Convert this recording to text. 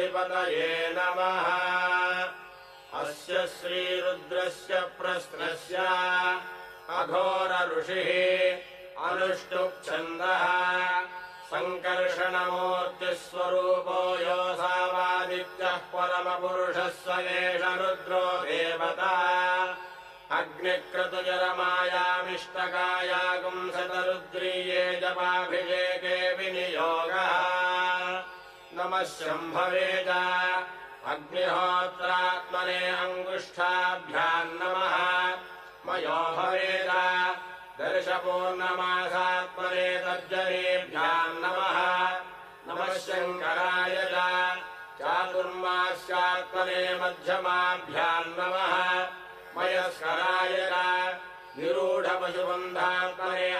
गणाधिपतये नमः। अस्य श्रीरुद्रस्य प्रश्नस्य अघोर ऋषिः अनुष्टुप्-छन्दः सङ्कर्षणमूर्तिस्वरूपो योऽसावादित्यः परमपुरुषः स एष रुद्रो देवता। अग्निक्रतुजरमायामिष्टकायागुंसतरुद्रीये जपाभिषेके विनियोगः। नमः शम्भवे च अग्निहोत्रात्मने अङ्गुष्ठाभ्याम् नमः। मयो भवेद दर्शपूर्णमासात्मने तर्जनीभ्याम् नमः। नमः शङ्कराय च चातुर्मास्यात्मने मध्यमाभ्याम् नमः। मयस्कराय च निरूढपशुबन्धात्मने